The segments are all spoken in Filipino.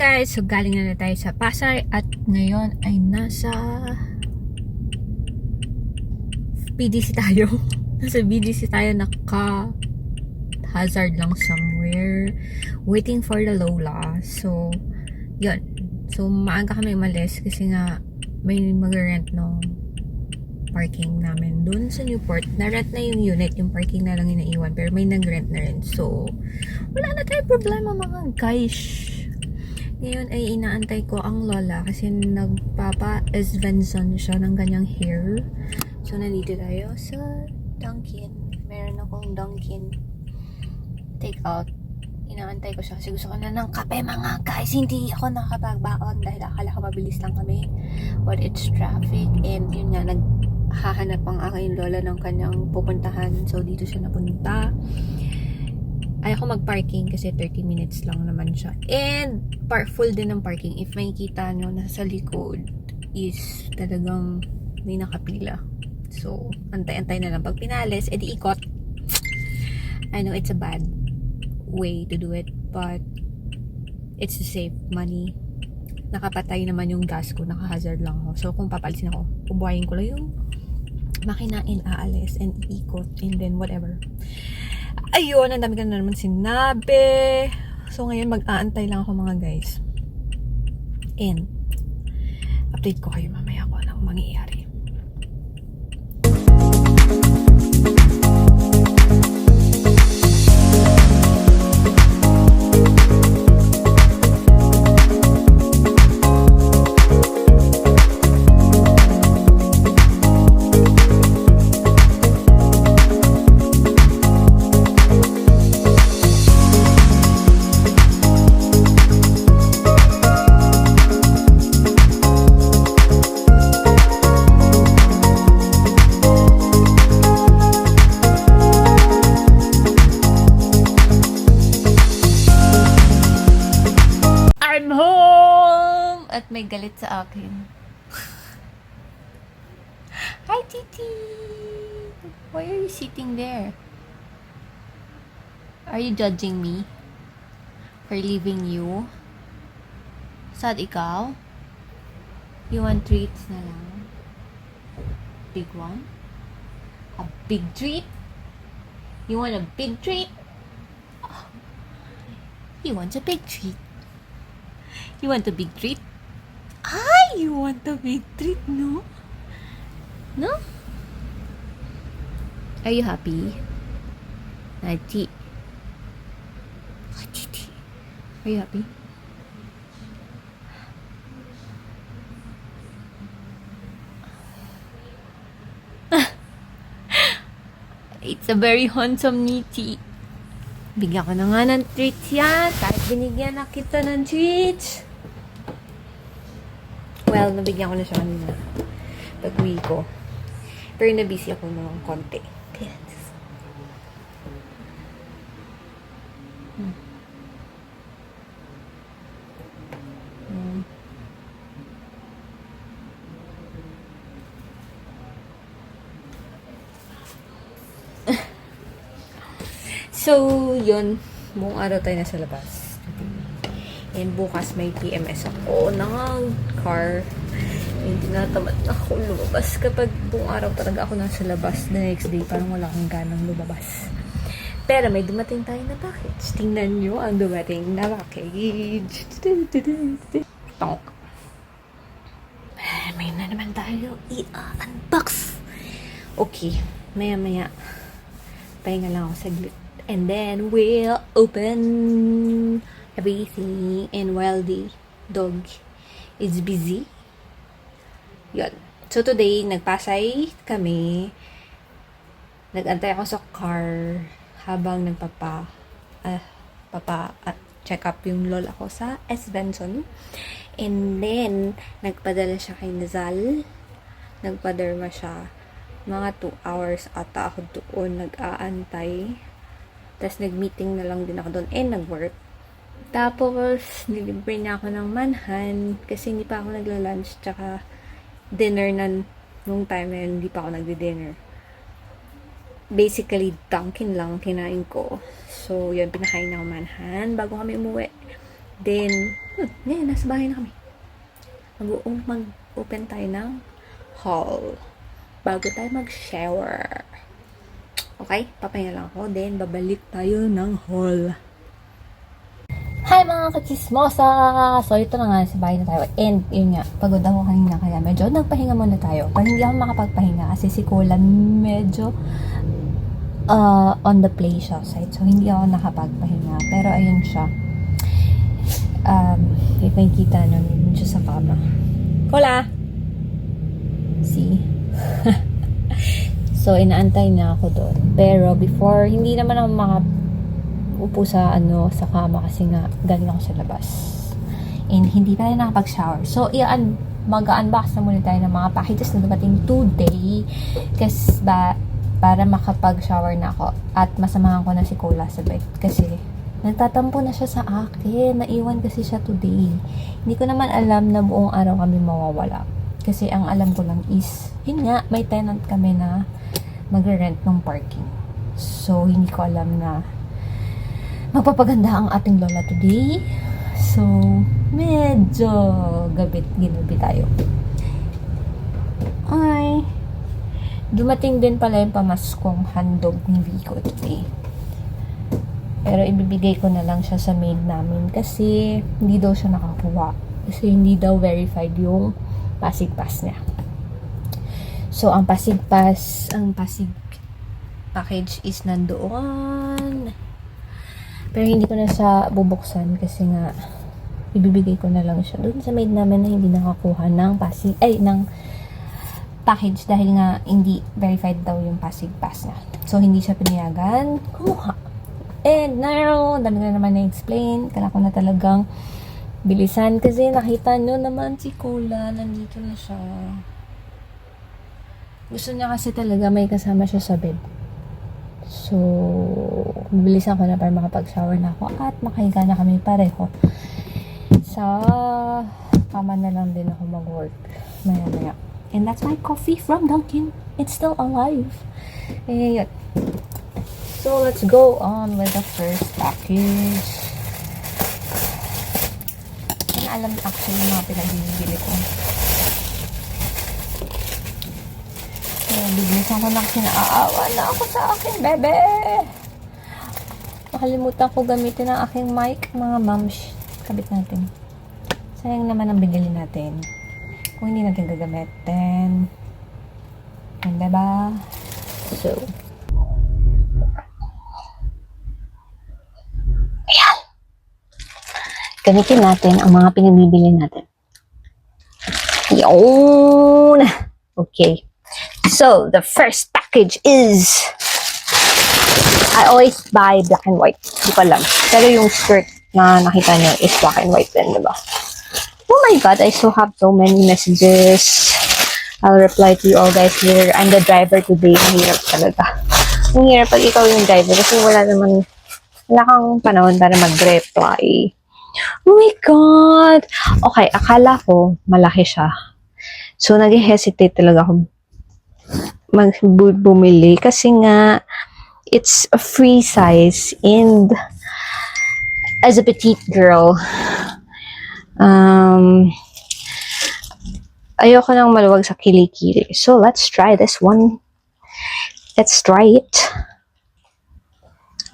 guys, so galing na tayo sa Pasay at ngayon ay nasa BDC tayo. Nasa BDC tayo, hazard lang somewhere waiting for the Lola. So yun, so maaga kami umalis kasi nga may mag-rent ng parking namin dun sa Newport. Na-rent na yung unit, yung parking na lang inaiwan, pero may nag-rent na rin. So wala na tayong problema mga guys. Ngayon ay inaantay ko ang lola kasi nagpapa-Svensson siya ng ganyang hair. So nandito tayo sa Dunkin. Meron akong Dunkin take out. Inaantay ko siya kasi gusto ko na ng kape mga guys. Hindi ako nakapagbaon dahil akala ko mabilis lang kami. But it's traffic and yun nga, naghahanap ang aking lola ng kanyang pupuntahan. So dito siya napunta. Ayaw ko mag-parking kasi 30 minutes lang naman siya. And full din ng parking. If makikita nyo, nasa likod is talagang may nakapila. So, antay-antay na lang. Pag pinalis, edi ikot. I know it's a bad way to do it, but it's to save money. Nakapatay naman yung gas ko. Naka-hazard lang ako. So, kung papalisin ako, bubuhayin ko lang yung makina and aalis and ikot and then whatever. Ayun, ang dami ka na naman sinabi. So, ngayon mag-aantay lang ako mga guys. And, update ko kayo mamaya kung anong mangyayari. I'm home! At may galit sa akin. Hi, Titi! Why are you sitting there? Are you judging me for leaving you? Sad ikaw? You want treats na lang? Big one? A big treat? You want a big treat? Oh. He wants a big treat. You want a big treat? You want a big treat, no? No? Are you happy? Titi. Titi. Are you happy? It's a very handsome Niti. Bigyan ko na nga ng treats yan. Kahit binigyan na kita ng treats. Well, nabigyan ko na siya kanina. Pag-uwi ko. Pero nabisi ako ng konti. Kaya, So, yun. Buong araw tayo nasa labas. And bukas may PMS ako ng car. Hindi natamad na ako lumabas kapag buong araw talaga ako nasa labas. The next day, parang wala akong ganang lumabas. Pero may dumating tayo na package. Tingnan nyo ang dumating na package. Tonk. May na naman tayo i-unbox. Okay. Maya-maya. Pahinga lang ako saglit. And then we'll open everything. And while the dog is busy, yun. So today, nagpasay kami. Nag-antay ako sa car habang check up yung lola ko sa Svensson. And then, nagpadala siya kay Nazal. Nagpaderma siya. Mga 2 hours ata ako doon nag-aantay. Tapos nag-meeting na lang din ako doon and nag-work. Tapos, nilibre niya ako ng manhan kasi hindi pa ako nagla-lunch tsaka dinner na nung time na yun, hindi pa ako nagdi-dinner. Basically, Dunkin lang kinain ko. So, yun, pinakain ako manhan bago kami umuwi. Then, Ngayon, nasa bahay na kami. Mag-open tayo ng haul bago tayo mag-shower. Okay? Papahinga lang ako. Then, babalik tayo ng haul. Hi mga kachismosa! So, ito na nga, sa bahay na tayo. And, yun nga, pagod ako kanina. Kaya medyo nagpahinga muna tayo. Pero hindi ako makapagpahinga kasi si Kulan medyo on the play siya side. So, hindi ako nakapagpahinga. Pero, ayun siya. If may kita nun, siya sa kama. Kula! See? So, inaantay niya ako doon. Pero, before, hindi naman ako makaupo sa, sa kama kasi nga, galing ako sa labas. And, hindi tayo nakapag-shower. So, mag-unbox na muna tayo ng mga packages na dumating today. Kasi, para makapag-shower na ako. At masamahan ko na si Cola sa bed. Kasi, nagtatampo na siya sa akin. Naiwan kasi siya today. Hindi ko naman alam na buong araw kami mawawala. Kasi ang alam ko lang is, yun nga, may tenant kami na magre-rent ng parking. So, hindi ko alam na magpapaganda ang ating lola today. So, medyo ginabi tayo. Ay, dumating din pala yung pamaskong handog ni Vico today. Pero ibibigay ko na lang siya sa maid namin kasi hindi daw siya nakakuha. Kasi hindi daw verified yung Pasig Pass niya. So, ang Pasig package is nandoon. Pero hindi ko na siya bubuksan kasi nga ibibigay ko na lang siya doon sa maid namin na hindi nakakuha ng ng package dahil nga hindi verified daw yung Pasig Pass niya. So, hindi siya pinayagan kumuha. And now, dami na naman na-explain. Kailangan ko na talagang bilisan kasi nakita nyo naman si Cola. Nandito na siya. Gusto niya kasi talaga may kasama siya sa bed. So, bilisan ko na para makapag-shower na ako at makahiga na kami pareho. Sa kama na lang din ako mag-work. Maya-maya. And that's my coffee from Dunkin'. It's still alive. Yun. So, let's go on with the first package. Hindi alam actually yung mga pinagbibili ko. So, bibilisan ko na kasi naaawa na ako sa akin, bebe! Nakalimutan ko gamitin ang aking mic, mga moms. Kabit natin. Sayang naman ang binili natin. Kung hindi natin gagamitin. Diba? So, gamitin natin ang mga pinabibili natin. Yun! Okay. So, the first package is I always buy black and white. Hindi ko alam. Pero yung skirt na nakita niyo is black and white din, diba? Oh my God, I still have so many messages. I'll reply to you all guys later. I'm the driver today. Ang hirap talaga. Ang hirap pag ikaw yung driver kasi wala kang panahon para mag-reply. Oh my God! Okay, akala ko malaki siya. So, nag-hesitate talaga ako bumili kasi nga it's a free size and as a petite girl, ayoko nang maluwag sa kilikili. So, let's try this one. Let's try it.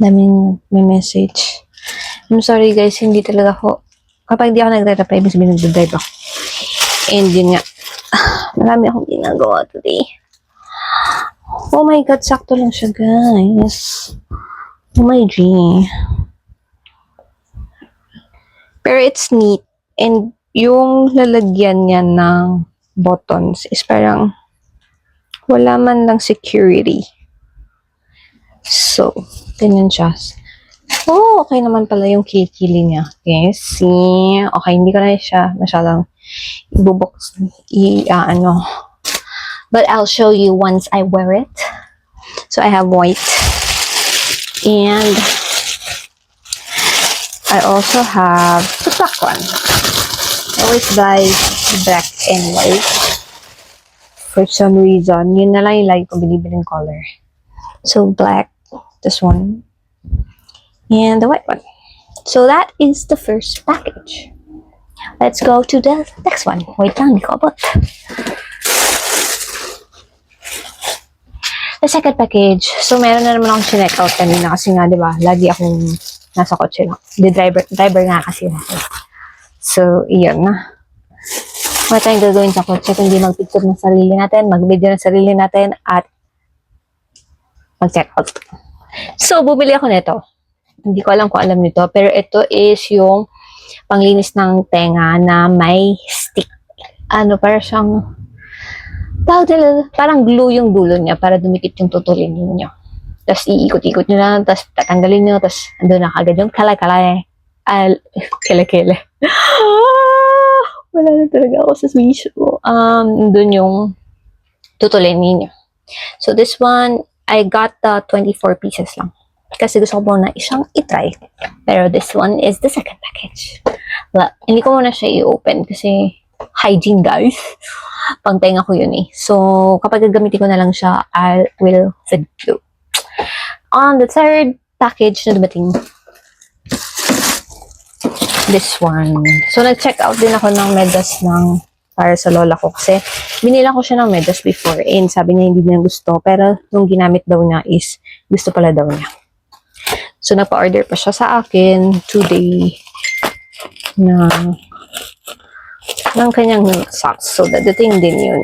Daming may message. I'm sorry guys, hindi talaga ako, kapag hindi ako nagre-reply, ibig sabihin nagde-drive ako. And yun nga, marami akong ginagawa today. Oh my God, sakto lang siya guys. Oh my G. Pero it's neat. And yung lalagyan niya ng buttons is parang wala man lang security. So, ganyan siya. Oh, okay naman pala yung kilikili niya. Okay, see? Okay, hindi ko na siya masyadong ibubox. But I'll show you once I wear it. So, I have white. And I also have the black one. I always buy black and white. For some reason, yun na lang yung lagi ko binibiling color. So, black. This one. And the white one. So that is the first package. Let's go to the next one. Wait lang, di ko abot. The second package. So, meron na naman akong chinek out kanina kasi nga, di ba, lagi akong nasa kotse lang. The driver nga kasi ako. So, iyon na. Wala tayong gagawin sa kotse kundi mag-picture ng sarili natin, mag-video ng sarili natin, at mag-check out. So, bumili ako nito. Hindi ko alam kung alam nito, pero ito is yung panglinis ng tenga na may stick. Para siyang parang glue yung dulo niya para dumikit yung tutulin niyo. Tapos iikot-ikot nyo lang, tapos tatanggalin nyo, tapos andun na kagad yung kalay-kalay. Kele-kele. Wala na talaga ako sa Swedish. Andun yung tutulin niyo. So this one, I got the 24 pieces lang. Kasi gusto ko muna isang itry. Pero this one is the second package. Well, hindi ko muna siya i-open kasi hygiene, guys. Pangtenga ko yun eh. So, kapag gagamitin ko na lang siya, I will video. On the third package na dumating, this one. So, nag-check out din ako ng medyas para sa lola ko kasi binila ko siya ng medyas before and sabi niya hindi niya gusto pero nung ginamit daw niya is gusto pala daw niya. So, nagpa-order pa siya sa akin today ng kanyang socks. So, dadating din yun.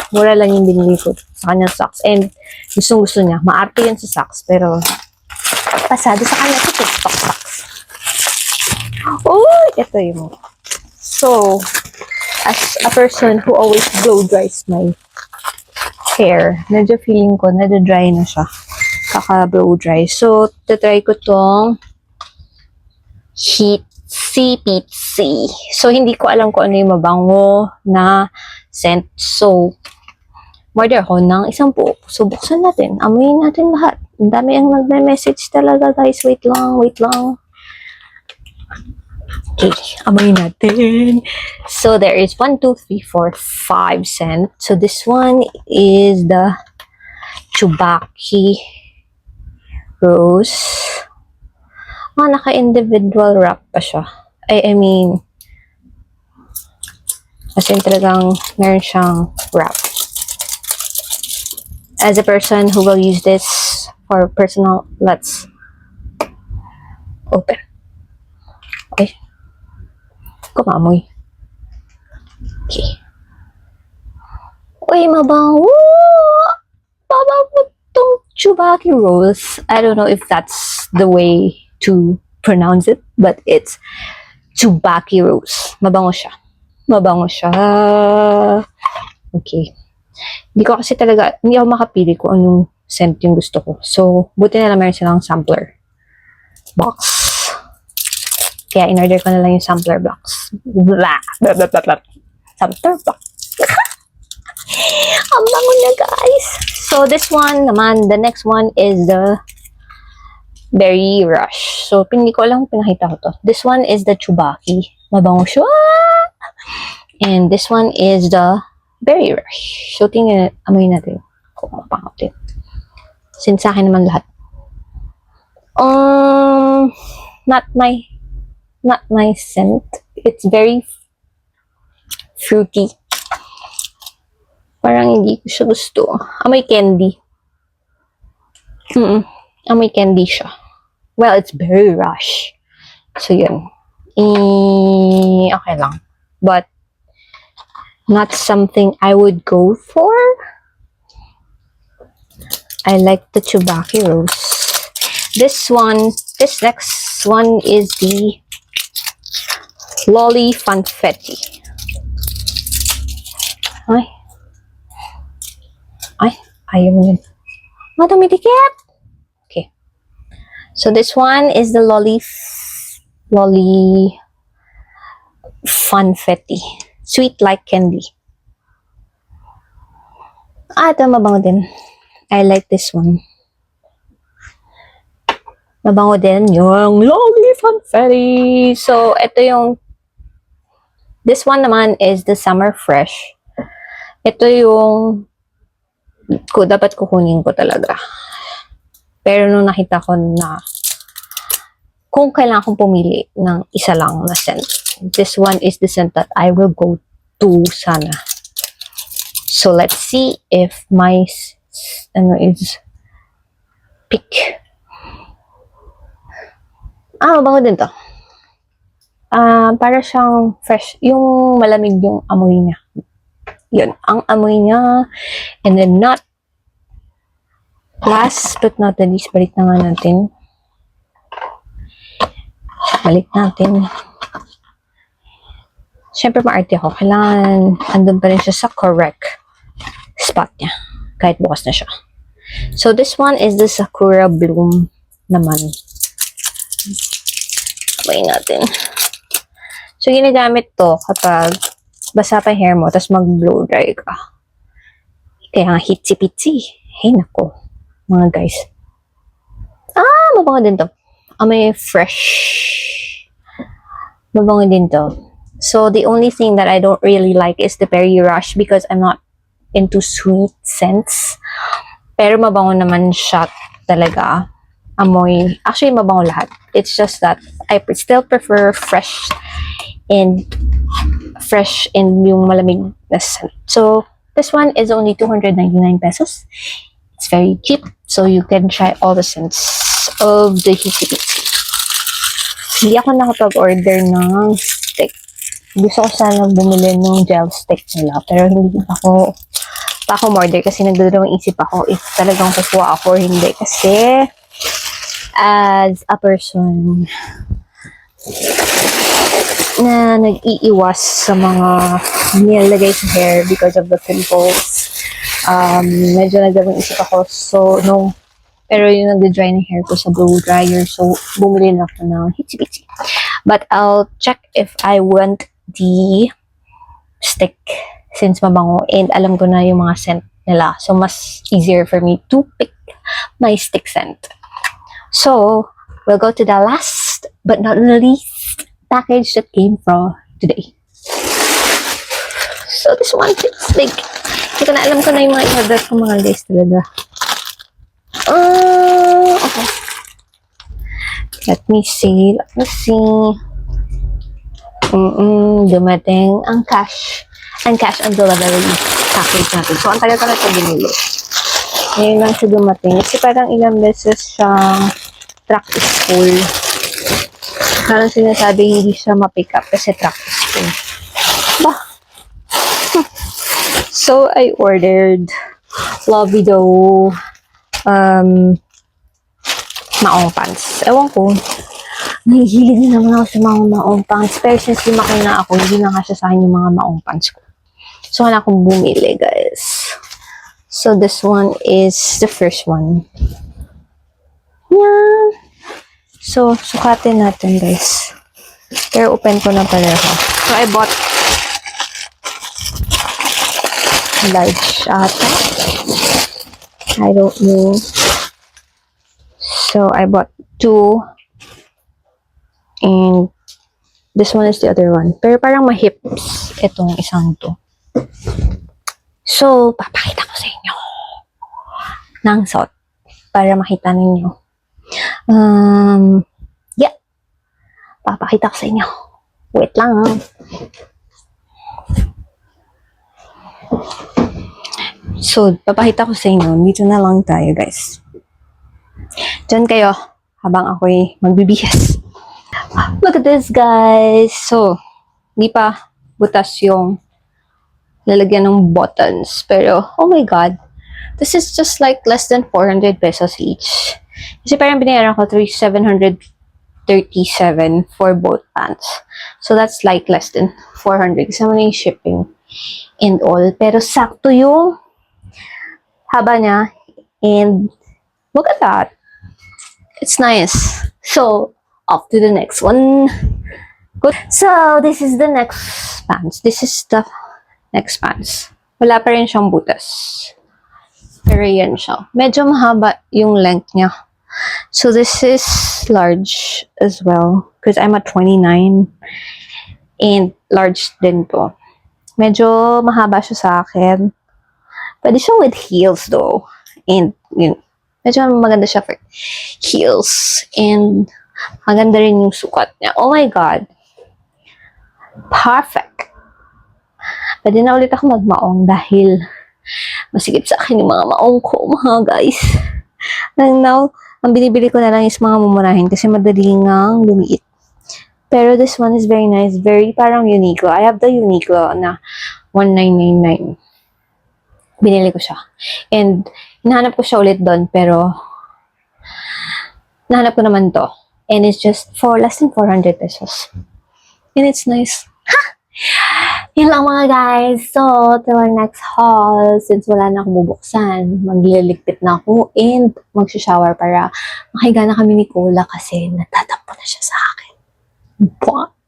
Mura lang yung binili ko sa kanyang socks. And gusto niya. Maarte yun sa socks. Pero, pasado sa kanya sa TikTok socks. Oh, ito yung. So, as a person who always blow dries my hair, medyo feeling ko, nada-dry na siya. Kaka-blow dry. So, tatry ko tong CPC. So, hindi ko alam kung ano yung mabango na scent. So, order ako ng isang buo. So, buksan natin. Amoyin natin lahat. Ang dami ang nagme-message talaga, guys. Wait lang. Okay, amoyin natin. So, there is 1, 2, 3, 4, 5 scent. So, this one is the Chubaki Rose. Naka-individual wrap pa siya. I mean, as in talagang meron siyang wrap. As a person who will use this for personal, let's open. Okay. Kumamoy. Okay. Uy, mabango! Mabango tong Chubaki Rose. I don't know if that's the way to pronounce it, but it's Chubaki Rose. Mabango siya. Okay. Hindi ako makapili kung anong scent yung gusto ko. So, buti na lang meron silang sampler box. Kaya in-order ko na lang yung sampler box. Sampler box. Ang bango na, guys. So, this one naman, the next one is the Berry Rush. So, hindi ko alam pinakita ko to. This one is the Chubaki. Mabango siya. And this one is the Berry Rush. So, amoy natin. Kung mapangaw din. Since sa akin naman lahat. Not my scent. It's very fruity. Parang hindi ko siya gusto. Amoy candy. Amoy candy siya. Well, it's Berry Rush. So, yun. Okay lang. But, not something I would go for. I like the Chubaki Rose. This next one is the Lolly Funfetti. Ayaw mo yun. Madumidikit! Okay. So, this one is the Lolly Funfetti. Sweet like candy. Ito mabango din. I like this one. Mabango din yung Lolly Funfetti. So, ito yung this one naman is the Summer Fresh. Ito yung dapat kukunin ko talaga. Pero nung nakita ko na kung kailangan kong pumili ng isa lang na scent, this one is the scent that I will go to sana. So let's see if my is pick. Mabango din to. Para siyang fresh, yung malamig yung amoy niya. Yun, ang amoy niya. And then not last but not the least, balik na nga natin. Siyempre maarte ako. Kailangan andun pa rin siya sa correct spot niya. Kahit bukas na siya. So this one is the Sakura Bloom naman. Sabay natin. So ginagamit to kapag basa pa hair mo, tapos mag-blow dry ka. Kaya nga hitsy-pitsy. Hey nako, mga guys. Mabango din to. May fresh. Mabango din to. So the only thing that I don't really like is the Berry Rush because I'm not into sweet scents. Pero mabango naman siya talaga. Amoy. Actually, mabango lahat. It's just that I still prefer fresh and yung malamig na scent. So this one is only 299 pesos. It's very cheap. So you can try all the scents of the Hitsy-Pitsy. Hindi ako nakapag-order ng stick. Gusto ko sana bumili ng gel stick nila. Pero hindi pa ako order kasi nagdadalawang isip ako if talagang kukuha ako or hindi. Kasi as a person na nag-iiwas sa mga nilagay sa hair because of the pimples, medyo nagdadalawang isip ako. So, no. Pero yung nag-dry na hair ko sa blow dryer. So, bumili na ako ng Hitsy-Pitsy. But I'll check if I want the stick since mabango and alam ko na yung mga scent nila. So, mas easier for me to pick my stick scent. So, we'll go to the last but not the least package that came from today. So, this one fits big. Hindi ko na alam ko na yung mga i-order ko mga guys talaga. Okay. Let me see. Dumating ang cash and delivery package natin. So, ang tagal ko na ito binili. Ngayon lang siya dumating. Kasi parang ilang beses siyang track is full. Parang sinasabi hindi siya ma-pick up kasi track is full. So, I ordered Lovido maong pants. Ewan ko. Nahihilig din naman ako sa mga maong pants. Pero since lumaki na ako, hindi na kasi sa akin yung mga maong pants ko. So, wala akong bumili, guys. So, this one is the first one. Yeah. So, sukatin natin, guys. Pero open ko na pareho. So, I bought large ata. I don't know. So, I bought 2. And this one is the other one. Pero parang ma-hips itong isang to. So, papakita ko sa inyo ng suot para makita ninyo. Yeah. Papakita ko sa inyo. Wait lang. So, papakita ko sa inyo. Dito na lang tayo, guys. Diyan kayo habang ako'y magbibihas. Look at this, guys. So, hindi pa butas yung lalagyan ng buttons. Pero, oh my God. This is just like less than 400 pesos each. Kasi parang binayaran ko 737 for both pants. So, that's like less than 400. Kasama na yung shipping and all. Pero, sakto yung haba niya. And, look at that. It's nice. So, off to the next one. Good. So, this is the next pants. This is the next pants. Wala pa rin siyang butas. Pero yan siya. Medyo mahaba yung length niya. So, this is large as well. Because I'm at 29. And large din to. Medyo mahaba siya sa akin. Pwede siya with heels though. And, yun. Medyo maganda siya for heels. And, maganda rin yung sukat niya. Oh my God. Perfect. Pwede na ulit ako magmaong dahil masigip sa akin yung mga maong ko, mga guys. And now, ang binibili ko na lang is mga mumurahin kasi madali ngang lumiit. Pero this one is very nice. Very parang Uniqlo. I have the Uniqlo na 1999. Binili ko siya. And, hinahanap ko siya ulit doon, pero nahanap ko naman to. And it's just for less than 400 pesos. And it's nice. Ha! Yun lang mga guys. So, to our next haul, since wala na akong bubuksan, magliligpit na ako and magsha-shower para makahiga na kami ni Cola kasi natatampo na siya sa akin. Buwan.